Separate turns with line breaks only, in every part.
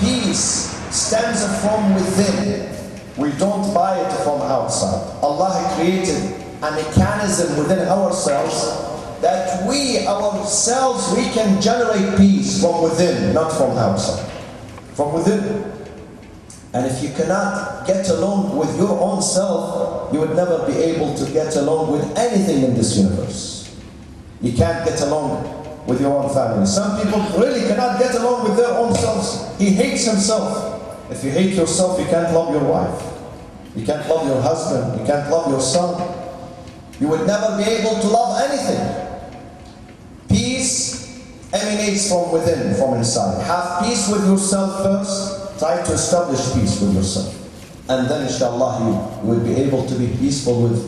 peace stems from within. We don't buy it from outside. Allah created a mechanism within ourselves that we ourselves, we can generate peace from within, not from outside. From within. And if you cannot get along with your own self, you would never be able to get along with anything in this universe. You can't get along with your own family. Some people really cannot get along with their own selves. He hates himself. If you hate yourself, you can't love your wife. You can't love your husband. You can't love your son. You would never be able to love anything. Peace emanates from within, from inside. Have peace with yourself first. Try to establish peace with yourself. And then inshallah you will be able to be peaceful with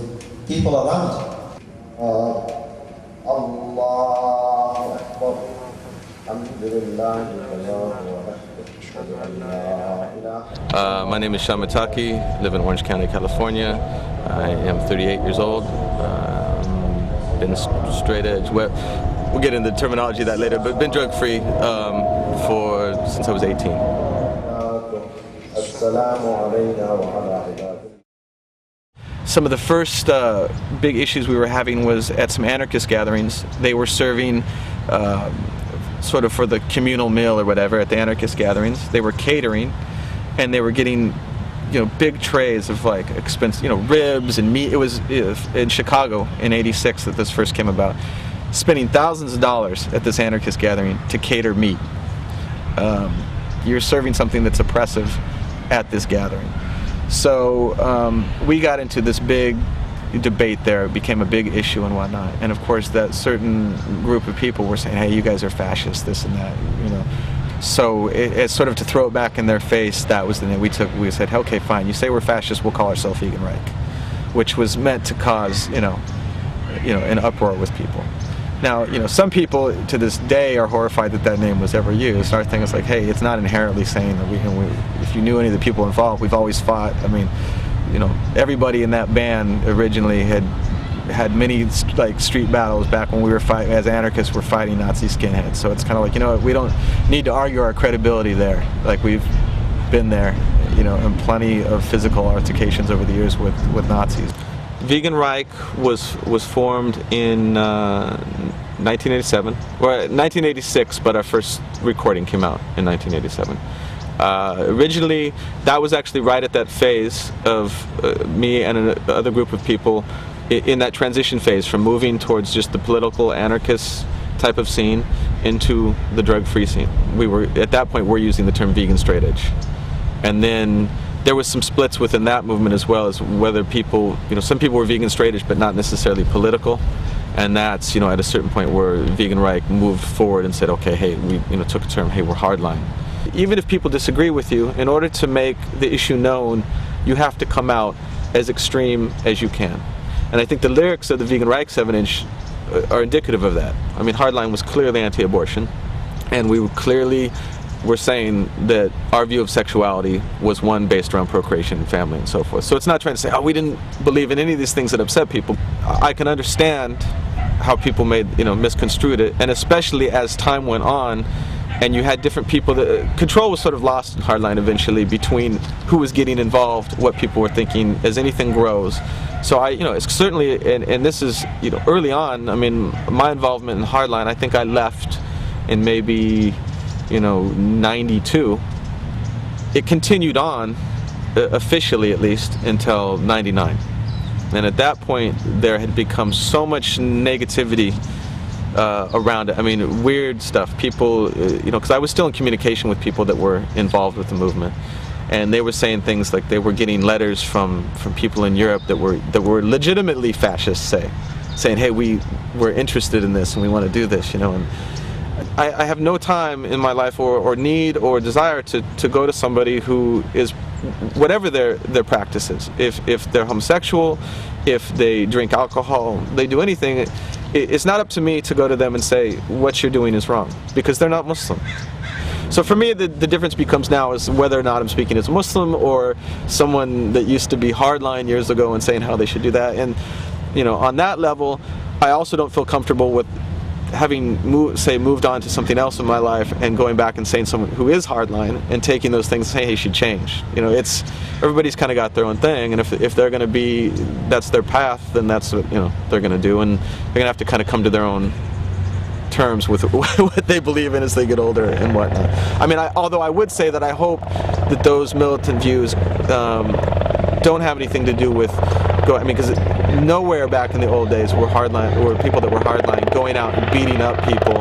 people around you. Allahu Akbar.
My name is Muttaki, live in Orange County, California. I am 38 years old. Been straight edge. We'll get into the terminology of that later, but been drug free since I was 18. Some of the first big issues we were having was at some anarchist gatherings. They were serving sort of for the communal meal or whatever at the anarchist gatherings. They were catering, and they were getting, big trays of like expensive, ribs and meat. It was in Chicago in '86 that this first came about. Spending thousands of dollars at this anarchist gathering to cater meat. You're serving something that's oppressive at this gathering. So we got into this big debate there. It became a big issue and whatnot. And of course that certain group of people were saying, hey, you guys are fascists, this and that, So it's sort of to throw it back in their face. That was the name we took. We said, okay, fine, you say we're fascists, we'll call ourselves Vegan Reich, which was meant to cause, an uproar with people. Now, some people to this day are horrified that that name was ever used. Our thing is like, hey, it's not inherently saying that if you knew any of the people involved, we've always fought. I mean, everybody in that band originally had many street battles back when we were fighting, as anarchists, we're fighting Nazi skinheads. So it's kind of like, we don't need to argue our credibility there. Like we've been there, in plenty of physical altercations over the years with Nazis. Vegan Reich was formed in 1987, or 1986, but our first recording came out in 1987. Originally, that was actually right at that phase of me and another group of people in that transition phase from moving towards just the political anarchist type of scene into the drug-free scene. At that point, we're using the term vegan straight edge. And then there was some splits within that movement as well, as whether people, some people were vegan straight edge but not necessarily political, and that's, at a certain point where Vegan Reich moved forward and said, okay, hey, we, took a term, hey, we're hardline. Even if people disagree with you, in order to make the issue known, you have to come out as extreme as you can. And I think the lyrics of the Vegan Reich 7-inch are indicative of that. I mean, hardline was clearly anti-abortion, and we were saying that our view of sexuality was one based around procreation and family and so forth. So it's not trying to say, oh, we didn't believe in any of these things that upset people. I can understand how people misconstrued it, and especially as time went on and you had different people, control was sort of lost in hardline eventually between who was getting involved, what people were thinking, as anything grows. So it's certainly, and this is, early on, I mean, my involvement in hardline, I think I left in maybe 92. It continued on, officially at least, until 99. And at that point, there had become so much negativity around it. I mean, weird stuff. People, because I was still in communication with people that were involved with the movement. And they were saying things like they were getting letters from people in Europe that were legitimately fascists, saying, hey, we're interested in this and we want to do this, And I have no time in my life or need or desire to go to somebody who is, whatever their practice is. If they're homosexual, if they drink alcohol, they do anything, it's not up to me to go to them and say, what you're doing is wrong, because they're not Muslim. So for me, the difference becomes now is whether or not I'm speaking as a Muslim or someone that used to be hardline years ago and saying how they should do that. And on that level, I also don't feel comfortable with having moved on to something else in my life and going back and saying someone who is hardline and taking those things and saying, hey, you should change. You know, it's everybody's kind of got their own thing, and if they're going to be, that's their path, then that's what, you know, they're going to do, and they're going to have to kind of come to their own terms with what they believe in as they get older and whatnot. I mean, although I would say that I hope that those militant views don't have anything to do with because nowhere back in the old days were people that were hardline going out and beating up people